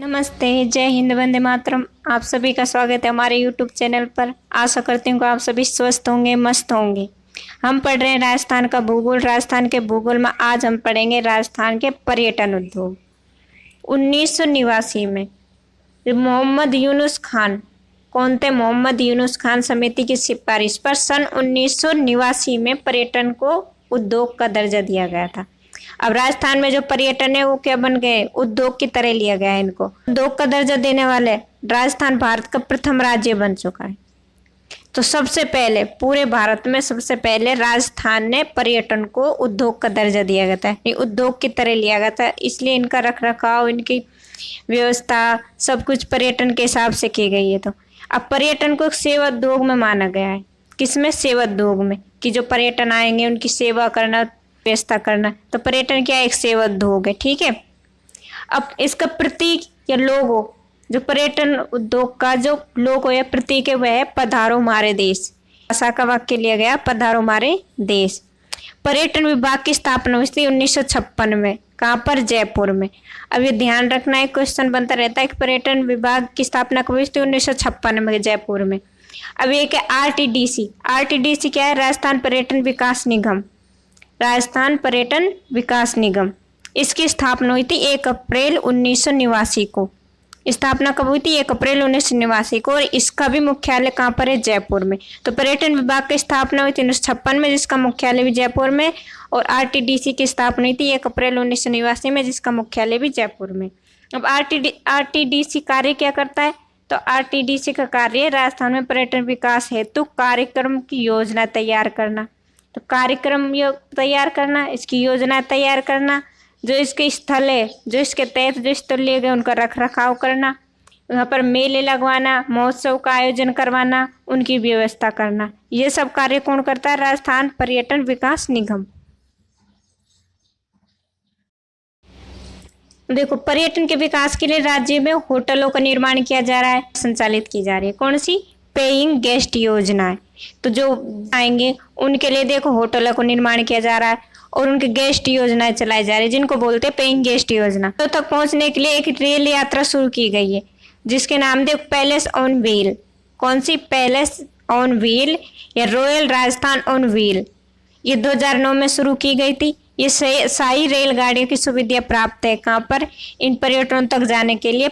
नमस्ते, जय हिंद, वंदे मातरम। आप सभी का स्वागत है हमारे यूट्यूब चैनल पर। आशा करती हूँ कि आप सभी स्वस्थ होंगे, मस्त होंगे। हम पढ़ रहे हैं राजस्थान का भूगोल। राजस्थान के भूगोल में आज हम पढ़ेंगे राजस्थान के पर्यटन उद्योग। 1989 में मोहम्मद यूनुस खान, कौन थे? मोहम्मद यूनुस खान समिति की सिफारिश पर सन 1989 में पर्यटन को उद्योग का दर्जा दिया गया था। अब राजस्थान में जो पर्यटन है वो क्या बन गए? उद्योग की तरह लिया गया है इनको। उद्योग का दर्जा देने वाले राजस्थान भारत का प्रथम राज्य बन चुका है। तो सबसे पहले पूरे भारत में सबसे पहले राजस्थान ने पर्यटन को उद्योग का दर्जा दिया गया था, उद्योग की तरह लिया गया था। इसलिए इनका रख रखाव, इनकी व्यवस्था सब कुछ पर्यटन के हिसाब से की गई है। तो अब पर्यटन को सेवा उद्योग में माना गया है। किसमें? सेवा उद्योग में, कि जो पर्यटन आएंगे उनकी सेवा करना, व्यवस्था करना। तो पर्यटन क्या? एक सेवा उद्योग है। ठीक है। अब इसका प्रतीक या लोगो, जो पर्यटन उद्योग का जो लोगो या प्रतीक है वह है पधारो हमारे देश। भाषा का वाक्य लिया गया, पधारो हमारे देश। पर्यटन विभाग की स्थापना हुई थी 1956 में। कहाँ पर? जयपुर में। अब ये ध्यान रखना है, क्वेश्चन बनता रहता है कि पर्यटन विभाग की स्थापना कब हुई थी? 1956 में, जयपुर में। अब एक है आरटीडीसी। आरटीडीसी क्या है? राजस्थान पर्यटन विकास निगम। राजस्थान पर्यटन विकास निगम, इसकी स्थापना हुई थी 1 अप्रैल 1989 को। स्थापना कब हुई थी? 1 अप्रैल 1989 को। और इसका भी मुख्यालय कहाँ पर है? जयपुर में। तो पर्यटन विभाग की स्थापना हुई थी 1956 में, जिसका मुख्यालय भी जयपुर में। और आरटीडीसी की स्थापना हुई थी 1 अप्रैल 1989 में, जिसका मुख्यालय भी जयपुर में। अब आरटीडीसी कार्य क्या करता है? तो आरटीडीसी का कार्य राजस्थान में पर्यटन विकास हेतु कार्यक्रम की योजना तैयार करना। तो कार्यक्रम तैयार करना, इसकी योजना तैयार करना, जो इसके स्थल है, जो इसके तहत जो स्थल लिए गए उनका रख रखाव करना, वहाँ पर मेले लगवाना, महोत्सव का आयोजन करवाना, उनकी व्यवस्था करना। ये सब कार्य कौन करता है? राजस्थान पर्यटन विकास निगम। देखो, पर्यटन के विकास के लिए राज्य में होटलों का निर्माण किया जा रहा है, संचालित की जा रही है। कौन सी? पेइंग गेस्ट योजना है। तो जो आएंगे उनके लिए देखो होटलों को निर्माण किया जा रहा है और उनकी गेस्ट योजनाएं चलाई जा रही है, जिनको बोलते हैं पेइंग गेस्ट योजना। तो तक पहुंचने के लिए एक रेल यात्रा शुरू की गई है, जिसके नाम देखो पैलेस ऑन व्हील। कौन सी? पैलेस ऑन व्हील या रॉयल राजस्थान ऑन व्हील। ये 2009 में शुरू की गई थी। ये शाही रेलगाड़ियों की सुविधा प्राप्त है। कहाँ पर? इन पर्यटनों तक जाने के लिए।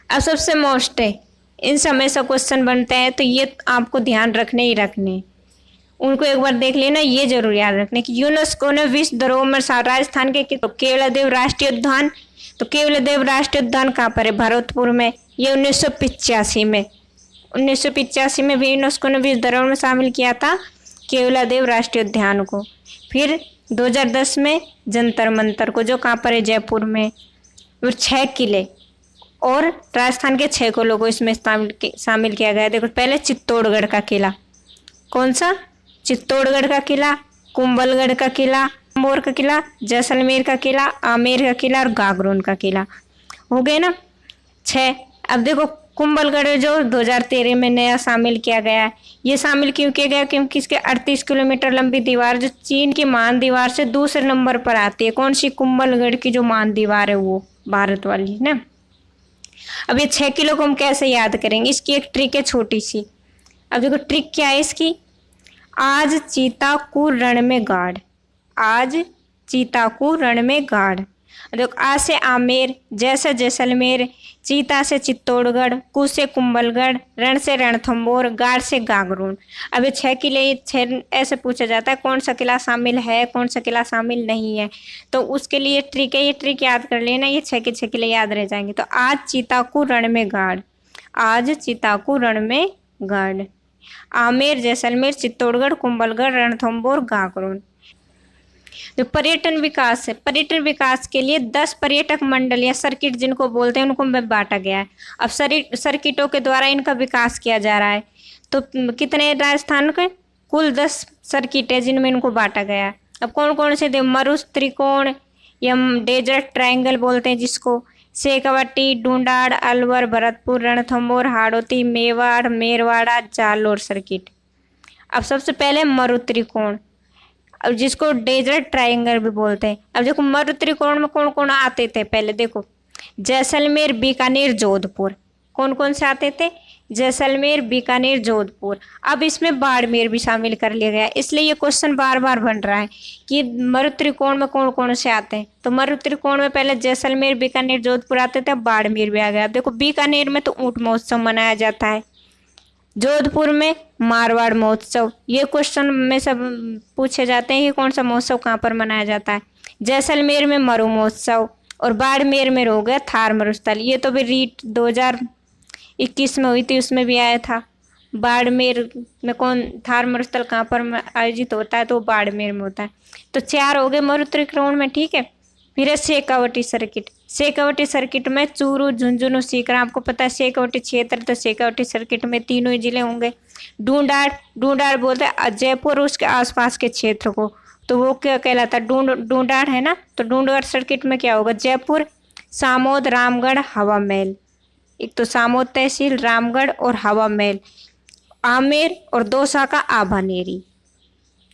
अब सबसे मोस्ट है, इन समय से क्वेश्चन बनते हैं, तो ये आपको ध्यान रखने ही रखने, उनको एक बार देख लेना। ये जरूर याद रखने कि यूनेस्को ने विश्व धरोहर में राजस्थान के केवलादेव राष्ट्रीय उद्यान। तो केवलादेव राष्ट्रीय उद्यान कहाँ पर है? भरतपुर में। ये 1985 में 1985 में भी यूनेस्को ने विश्व धरोहर में शामिल किया था केवलादेव राष्ट्रीय उद्यान को। फिर 2010 में जंतर मंतर को, जो कहाँ पर है? जयपुर में। और 6 किले और राजस्थान के 6 किलों को इसमें शामिल किया गया। देखो, पहले चित्तौड़गढ़ का किला। कौन सा? चित्तौड़गढ़ का किला, कुंभलगढ़ का किला, मोर का किला, जैसलमेर का किला, आमेर का किला और गागरोन का किला। हो गए ना 6। अब देखो कुंभलगढ़ जो 2013 में नया शामिल किया गया है। ये शामिल क्यों किया गया? क्योंकि इसके 38 किलोमीटर लंबी दीवार जो चीन की मान दीवार से दूसरे नंबर पर आती है। कौन सी? कुंभलगढ़ की जो मान दीवार है वो भारत वाली ना। अब ये 6 किलो को हम कैसे याद करेंगे? इसकी एक ट्रिक है छोटी सी। अब देखो ट्रिक क्या है इसकी। आज चीता को रण में गाड़, आज चीता को रण में गाड़। देखो, आ से आमेर, जैसे जैसलमेर, चीता से चित्तौड़गढ़, कु से कुंभलगढ़, रण से रणथंभौर, गाड़ से गागरोन। अब ये 6 किले 6 ऐसे पूछा जाता है कौन सा किला शामिल है, कौन सा किला शामिल नहीं है। तो उसके लिए ट्रिक है, ये ट्रिक याद कर लेना, ये 6 के 6 किले याद रह जाएंगे। तो आज चीता को रण में गाड़, आज चीता को रण में गाड़। आमेर, जैसलमेर, चित्तौड़गढ़, कुंभलगढ़, रणथंभौर, गागरोन। जो पर्यटन विकास है, पर्यटन विकास के लिए 10 पर्यटक मंडल या सर्किट जिनको बोलते हैं उनको में बांटा गया है। अब सर्किटों के द्वारा इनका विकास किया जा रहा है। तो कितने राजस्थान के? कुल 10 सर्किट है जिनमें इनको बांटा गया है। अब कौन कौन से थे? मरुस त्रिकोण या डेजर्ट ट्रायंगल बोलते हैं जिसको, शेखावटी, ढूंढाड़, अलवर, भरतपुर, रणथंभौर, हाड़ौती, मेवाड़, मेरवाड़ा, जालोर सर्किट। अब सबसे पहले मरु त्रिकोण, अब जिसको डेजर्ट ट्रायंगल भी बोलते हैं। अब देखो मरु त्रिकोण में कौन कौन आते थे? पहले देखो जैसलमेर, बीकानेर, जोधपुर। कौन कौन से आते थे? जैसलमेर, बीकानेर, जोधपुर। अब इसमें बाड़मेर भी शामिल कर लिया गया, इसलिए ये क्वेश्चन बार बार बन रहा है कि मरु त्रिकोण में कौन कौन से आते हैं। तो मरु त्रिकोण में पहले जैसलमेर, बीकानेर, जोधपुर आते थे, अब बाड़मेर भी आ गया। अब देखो बीकानेर में तो ऊंट महोत्सव मनाया जाता है, जोधपुर में मारवाड़ महोत्सव। ये क्वेश्चन में सब पूछे जाते हैं कि कौन सा महोत्सव कहाँ पर मनाया जाता है। जैसलमेर में मरु महोत्सव, और बाड़मेर में हो गया थार मरुस्थल। ये तो भी रीट 2021 में हुई थी, उसमें भी आया था। बाड़मेर में कौन थार मरुस्थल कहाँ पर आयोजित होता है? तो बाड़मेर में होता है। तो 4 हो गए मरु त्रिकोण में, ठीक है। फिर है शेखावटी सर्किट। शेखावटी सर्किट में चूरू, झुंझुनू, सीकरा। आपको पता है शेखावटी क्षेत्र, तो शेखावटी सर्किट में तीनों ही जिले होंगे। ढूंढाड़, ढूंढाड़ बोलते हैं जयपुर उसके आसपास के क्षेत्र को, तो वो क्या कहलाता है? ढूंढाड़ है ना। तो ढूंढाड़ सर्किट में क्या होगा? जयपुर, सामोद, रामगढ़, हवा महल। एक तो सामोद तहसील, रामगढ़ और हवा महल, आमेर और दौसा का आभानेरी।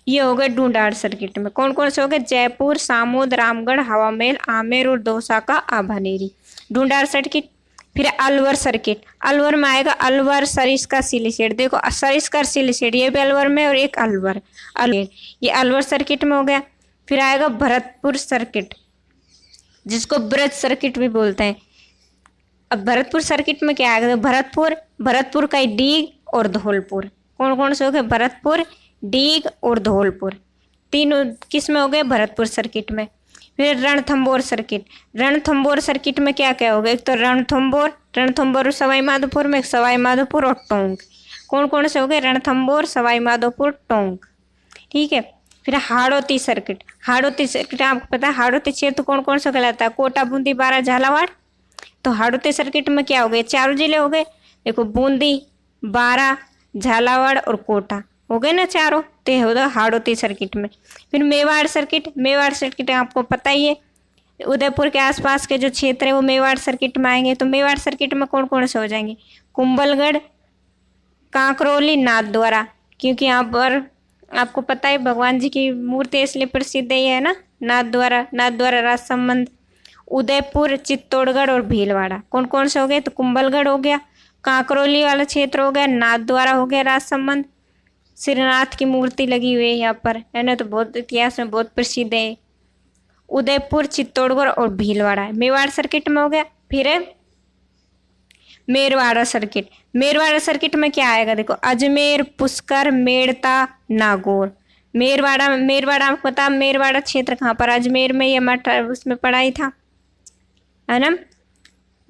ये हो गए ढूंढाड़ सर्किट में। कौन कौन से हो गए? जयपुर, सामोद, रामगढ़, हवा महल, आमेर और दौसा का आभानेरी, ढूंढाड़ सर्किट। फिर अलवर सर्किट। अलवर में आएगा अलवर, सरिस्का, सिलीसेट। देखो सरिस्का, सिलीसेट ये भी अलवर में, और एक अलवर, ये अलवर सर्किट में हो गया। फिर आएगा भरतपुर सर्किट, जिसको ब्रज सर्किट भी बोलते हैं। अब भरतपुर सर्किट में क्या आएगा? भरतपुर, भरतपुर का डीग और धौलपुर। कौन कौन से हो गए? भरतपुर, डीग और धौलपुर, तीनों किस में हो गए? भरतपुर सर्किट में। फिर रणथंभौर सर्किट। रणथंभौर सर्किट में क्या क्या हो गया? एक तो रणथंभौर, रणथंभौर सवाई माधोपुर में, सवाई माधोपुर और टोंक। कौन कौन से हो गए? रणथंभौर, सवाई माधोपुर, टोंक, ठीक है। फिर हाड़ौती सर्किट। हाड़ौती सर्किट आपको पता है हाड़ौती क्षेत्र कौन कौन सा कहलाता है? कोटा, बूंदी, बारा, झालावाड़। तो हाड़ौती सर्किट में क्या हो गए? 4 जिले हो गए। देखो बूंदी, बारा, झालावाड़ और कोटा हो गए ना चारों, तो ये होगा हाड़ौती सर्किट में। फिर मेवाड़ सर्किट। मेवाड़ सर्किट आपको पता ही है, उदयपुर के आसपास के जो क्षेत्र है वो मेवाड़ सर्किट में आएंगे। तो मेवाड़ सर्किट में कौन कौन से हो जाएंगे? कुंभलगढ़, कांकरोली, नाथद्वारा, क्योंकि यहाँ पर आपको पता है भगवान जी की मूर्ति इसलिए प्रसिद्ध है ना, नाथद्वारा, नाथद्वारा राजसमंद। उदयपुर, चित्तौड़गढ़ और भीलवाड़ा। कौन कौन से हो गए? तो कुंभलगढ़ हो गया, कांकरोली वाला क्षेत्र हो गया, नाथद्वारा हो गया, राजसमंद। श्रीनाथ की मूर्ति लगी हुई है यहाँ पर, है ना, तो बहुत इतिहास में बहुत प्रसिद्ध है। उदयपुर, चित्तौड़गढ़ और भीलवाड़ा मेवाड़ सर्किट में हो गया। फिर है मेरवाड़ा सर्किट। मेरवाड़ा सर्किट में क्या आएगा? देखो अजमेर, पुष्कर, मेड़ता, नागौर। मेरवाड़ा, मेरवाड़ा आपको पता मेरवाड़ा क्षेत्र कहाँ पर? अजमेर में, ये मठ उसमें पढ़ाई था, है ना।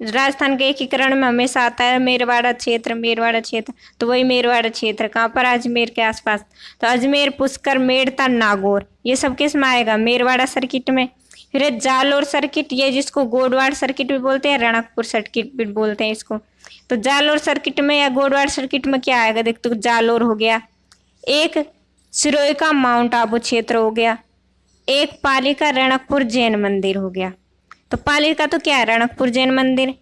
राजस्थान के एकीकरण में हमेशा आता है मेरवाड़ा क्षेत्र, मेरवाड़ा क्षेत्र, तो वही मेरवाड़ा क्षेत्र कहाँ पर? अजमेर के आसपास। तो अजमेर, पुष्कर, मेड़ता, नागौर, ये सब किस में आएगा? मेरवाड़ा सर्किट में। फिर है जालोर सर्किट, ये जिसको गोडवाड़ सर्किट भी बोलते हैं, रणकपुर सर्किट भी बोलते हैं इसको। तो जालोर सर्किट में या गोडवाड़ सर्किट में क्या आएगा? देख तो जालोर हो गया, एक सिरोही का माउंट आबू क्षेत्र हो गया, एक पाली का रणकपुर जैन मंदिर हो गया। तो पाली का तो क्या है? रणकपुर जैन मंदिर,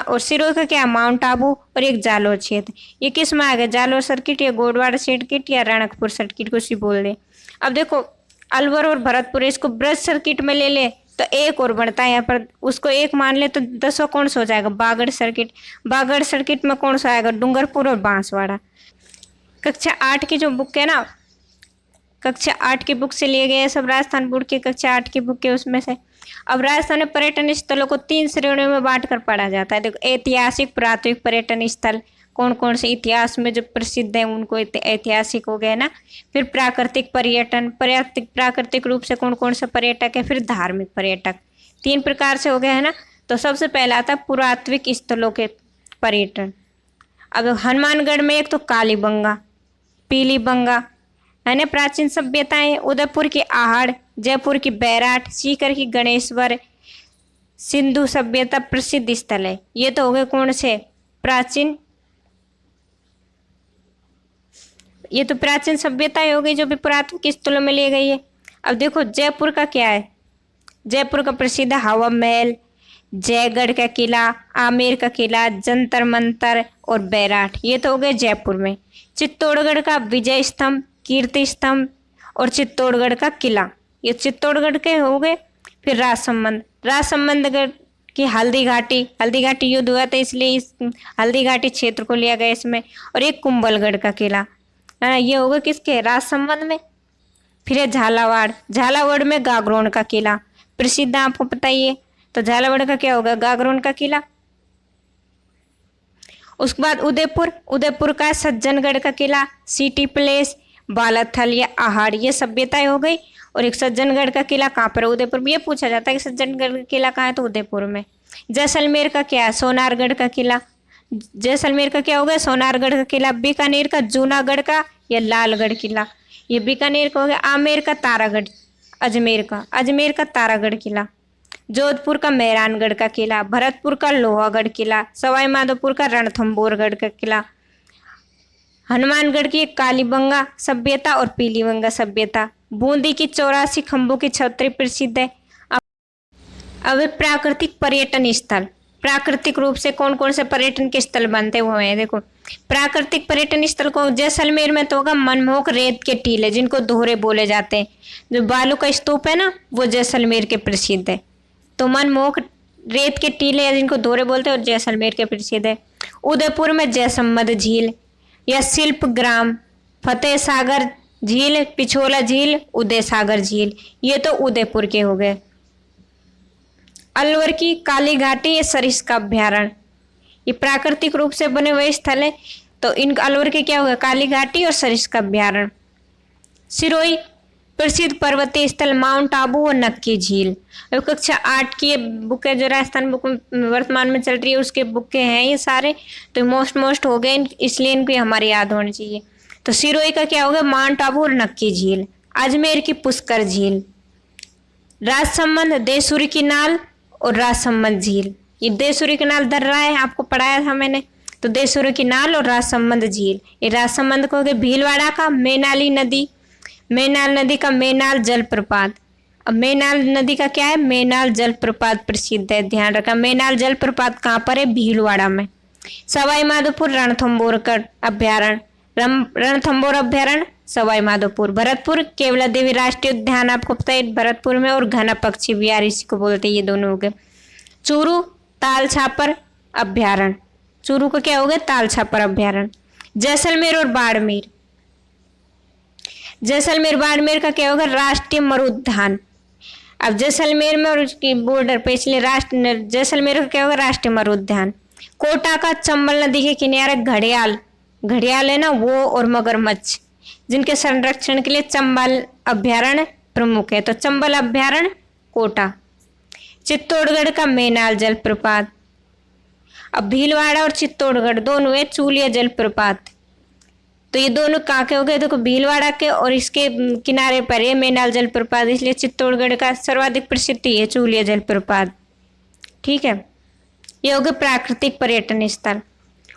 और सिरोही का क्या? माउंट आबू, और एक जालोर क्षेत्र। ये किस में आ गया? जालोर सर्किट या गोडवाड़ सर्किट या रणकपुर सर्किट, कुछ भी बोल दे। अब देखो अलवर और भरतपुर, इसको ब्रज सर्किट में ले ले तो एक और बनता है यहाँ पर, उसको एक मान ले तो 10वां कौन सा हो जाएगा? बागड़ सर्किट। बागड़ सर्किट में कौन सा आएगा? डूंगरपुर और बांसवाड़ा। कक्षा 8 की जो बुक है ना, कक्षा 8 की बुक से लिए गए सब, राजस्थान बोर्ड की कक्षा 8 की बुक है उसमें से। अब राजस्थान में पर्यटन स्थलों को 3 श्रेणियों में बांटकर पढ़ा जाता है। देखो ऐतिहासिक, पुरातात्विक पर्यटन स्थल, कौन कौन से इतिहास में जो प्रसिद्ध है उनको ऐतिहासिक हो गए ना। फिर प्राकृतिक पर्यटन, प्राकृतिक रूप से कौन कौन सा पर्यटक है। फिर धार्मिक पर्यटक, 3 प्रकार से हो गए है ना। तो सबसे पहला आता है पुरातात्विक स्थलों के पर्यटन। अब हनुमानगढ़ में एक तो कालीबंगा, पीलीबंगा, है ना, प्राचीन सभ्यताएं। उदयपुर की आहड़, जयपुर की बैराट, सीकर की गणेश्वर, सिंधु सभ्यता प्रसिद्ध स्थल है। ये तो हो गए कौन से? प्राचीन, ये तो प्राचीन सभ्यताएं हो गई जो भी पुरातात्विक स्थलों में ले गई है। अब देखो जयपुर का क्या है? जयपुर का प्रसिद्ध हवा महल, जयगढ़ का किला, आमेर का किला, जंतर मंतर और बैराट, ये तो हो गए जयपुर में। चित्तौड़गढ़ का विजय स्तंभ, कीर्ति स्तंभ और चित्तौड़गढ़ का किला, ये चित्तौड़गढ़ के हो गए। फिर राजसमंद, राजसमंद कि हल्दी घाटी युद्ध हुआ था, इसलिए इस हल्दी घाटी क्षेत्र को लिया गया इसमें। और एक कुंभलगढ़ का किला, ये होगा किसके, राजसमंद में। फिर है झालावाड़, झालावाड़ में गागरोन का किला प्रसिद्ध है, आपको पता ही है। तो झालावाड़ का क्या होगा, गागरोन का किला। उसके बाद उदयपुर, उदयपुर का सज्जनगढ़ का किला, सिटी प्लेस, बालाथल या आहार, ये सभ्यताएं हो गई। और एक सज्जनगढ़ का किला कहाँ पर है, उदयपुर में। ये पूछा जाता है कि सज्जनगढ़ का किला कहाँ है, तो उदयपुर में। जैसलमेर का क्या है, सोनारगढ़ का किला। जैसलमेर का क्या हो गया, सोनारगढ़ का किला। बीकानेर का जूनागढ़ का या लालगढ़ किला, ये बीकानेर का हो गया। आमेर का तारागढ़, अजमेर का तारागढ़ किला। जोधपुर का मेहरानगढ़ का किला, भरतपुर का लोहागढ़ किला, सवाई माधोपुर का रणथंभौरगढ़ का किला, हनुमानगढ़ की कालीबंगा सभ्यता और पीलीबंगा सभ्यता, बूंदी की 84 खंभों की छतरी प्रसिद्ध है। अब प्राकृतिक पर्यटन स्थल, प्राकृतिक रूप से कौन कौन से पर्यटन के स्थल बनते हुए हैं, देखो प्राकृतिक पर्यटन स्थल को जैसलमेर में तो होगा मनमोहक रेत के टीले, जिनको दोहरे बोले जाते हैं। जो बालू का स्तूप है ना, वो जैसलमेर के प्रसिद्ध है। तो मनमोहक रेत के टीले या जिनको दोहरे बोलते हैं, और जैसलमेर के प्रसिद्ध है। उदयपुर में जयसम्मद झील या शिल्प ग्राम, फतेह सागर झील, पिछोला झील, उदय सागर झील, ये तो उदयपुर के हो गए। अलवर की काली घाटी या सरिस्का अभ्यारण्य, ये प्राकृतिक रूप से बने हुए स्थल है। तो इन अलवर के क्या होगा, काली घाटी और सरिस्का अभ्यारण्य। सिरोही प्रसिद्ध पर्वतीय स्थल, माउंट आबू और नक्की झील। कक्षा 8 की बुक है जो राजस्थान बुक वर्तमान में चल रही है, उसके बुक हैं ये सारे। तो मोस्ट हो गए, इसलिए इनको हमारे याद होने चाहिए। तो सिरोही का क्या होगा, माउंट आबू और नक्की झील। अजमेर की पुष्कर झील। राजसमंद देसूरी की नाल और राजसमंद झील, ये देसूरी की नाल दर्रा है, आपको पढ़ाया था मैंने। तो देसूरी की नाल और राजसमंद झील, ये राजसमंद को हो गया। भीलवाड़ा का मेनाली नदी, मेनाल नदी का मेनाल जलप्रपात। अब मेनाल नदी का क्या है, मेनाल जलप्रपात प्रसिद्ध है, ध्यान रखा। मेनाल जलप्रपात कहाँ पर है, भीलवाड़ा में। सवाई माधोपुर रणथंभौर अभ्यारण्य, रणथंभौर अभ्यारण्य सवाई माधोपुर। भरतपुर केवला देवी राष्ट्रीय उद्यान, आपको पता है भरतपुर में। और घना पक्षी विहार इसको बोलते हैं, ये दोनों हो गए। चूरू ताल छापर अभ्यारण्य, चूरू का क्या हो गया, ताल छापर अभ्यारण्य। जैसलमेर और बाड़मेर, जैसलमेर बाड़मेर का क्या होगा, राष्ट्रीय मरुद्यान। अब जैसलमेर में और उसकी बॉर्डर पे, इसलिए जैसलमेर का क्या होगा, राष्ट्रीय मरुद्यान। कोटा का चंबल नदी के किनारे घड़ियाल, घड़ियाल है ना वो, और मगरमच्छ, जिनके संरक्षण के लिए चंबल अभ्यारण्य प्रमुख है। तो चंबल अभ्यारण्य कोटा। चित्तौड़गढ़ का मेनाल जलप्रपात। अब भीलवाड़ा और चित्तौड़गढ़ दोनों है चूलिया जलप्रपात। तो ये दोनों कहाँ के हो गए, देखो भीलवाड़ा के और इसके किनारे पर है मेनाल जलप्रपात, इसलिए चित्तौड़गढ़ का सर्वाधिक प्रसिद्ध है चूलिया जलप्रपात। ठीक है, ये हो गए प्राकृतिक पर्यटन स्थल।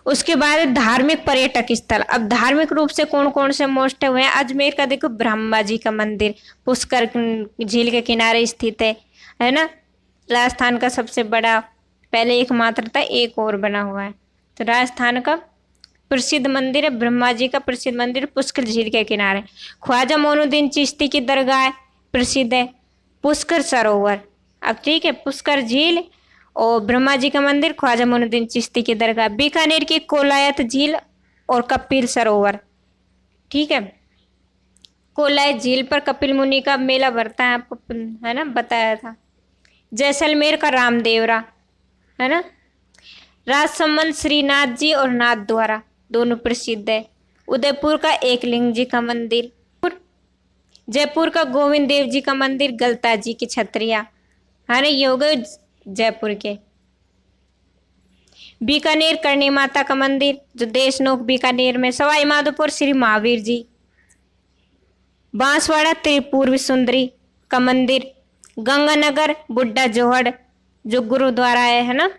उसके बाद धार्मिक पर्यटक स्थल। अब धार्मिक रूप से कौन कौन से मोस्ट हुए हैं, अजमेर का देखो ब्रह्मा जी का मंदिर पुष्कर झील के किनारे स्थित है ना। राजस्थान का सबसे बड़ा, पहले एकमात्र था, एक और बना हुआ है। तो राजस्थान का प्रसिद्ध मंदिर है ब्रह्मा जी का प्रसिद्ध मंदिर, पुष्कर झील के किनारे। ख्वाजा मोइनुद्दीन चिश्ती की दरगाह प्रसिद्ध है। पुष्कर सरोवर, अब ठीक है, पुष्कर झील और ब्रह्मा जी का मंदिर, ख्वाजा मोइनुद्दीन चिश्ती की दरगाह। बीकानेर की कोलायत झील और कपिल सरोवर। ठीक है, कोलायत झील पर कपिल मुनि का मेला भरता है, आपको है ना बताया था। जैसलमेर का रामदेवरा है ना। राजसमंद श्रीनाथ जी और नाथ द्वारा दोनों प्रसिद्ध है। उदयपुर का एकलिंग जी का मंदिर। जयपुर का गोविंद देव जी का मंदिर, गलता जी की छतरिया है ना, ये हो गए जयपुर के। बीकानेर करणी माता का मंदिर जो देशनोक बीकानेर में। सवाई माधोपुर श्री महावीर जी। बांसवाड़ा त्रिपुर सुंदरी का मंदिर। गंगानगर बुड्ढा जोहड़ जो गुरुद्वारा है ना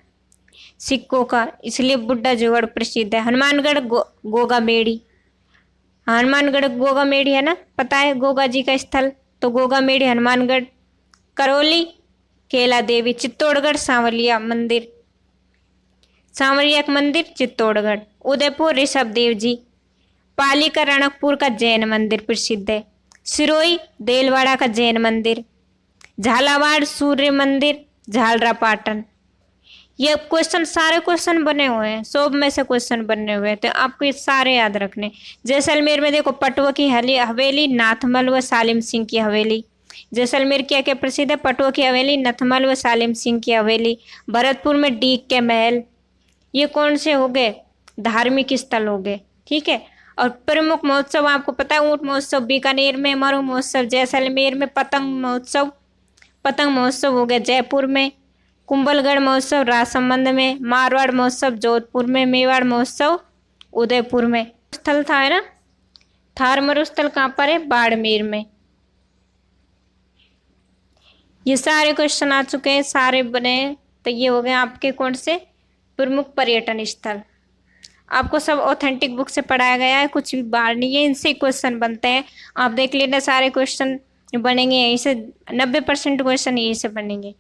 सिखों का, इसलिए बुड्ढा जोहड़ प्रसिद्ध है। हनुमानगढ़ गोगा मेड़ी, हनुमानगढ़ गोगा मेड़ी है ना, पता है गोगा जी का स्थल, तो गोगा मेड़ी हनुमानगढ़। करौली केला देवी। चित्तौड़गढ़ सांवलिया मंदिर, सांवरिया मंदिर चित्तौड़गढ़। उदयपुर ऋषभ देव जी। पाली का रणकपुर का जैन मंदिर प्रसिद्ध है। सिरोही देलवाड़ा का जैन मंदिर। झालावाड़ सूर्य मंदिर झालरापाटन। ये क्वेश्चन, सारे क्वेश्चन बने हुए हैं, 100 में से क्वेश्चन बने हुए हैं, तो आपको ये सारे याद रखने। जैसलमेर में देखो पटवा की हवेली, नाथमल व सालिम सिंह की हवेली। जैसलमेर क्या क्या प्रसिद्ध है? पटवा की हवेली, नथमल व सालिम सिंह की हवेली। भरतपुर में डीक के महल। ये कौन से हो गए? धार्मिक स्थल हो गए, ठीक है। और प्रमुख महोत्सव आपको पता है, ऊंट महोत्सव बीकानेर में, मरु महोत्सव जैसलमेर में, पतंग महोत्सव हो गया जयपुर में, कुंभलगढ़ महोत्सव राजसमंद में, मारवाड़ महोत्सव जोधपुर में, मेवाड़ महोत्सव उदयपुर में। स्थल था है ना, थार मरुस्थल कहाँ पर है? बाड़मेर में। ये सारे क्वेश्चन आ चुके हैं, सारे बने। तो ये हो गए आपके कौन से प्रमुख पर्यटन स्थल। आपको सब ऑथेंटिक बुक से पढ़ाया गया है, कुछ भी बाहर नहीं है, इनसे क्वेश्चन बनते हैं। आप देख लेना, सारे क्वेश्चन बनेंगे यहीं से, 90% क्वेश्चन यहीं से बनेंगे।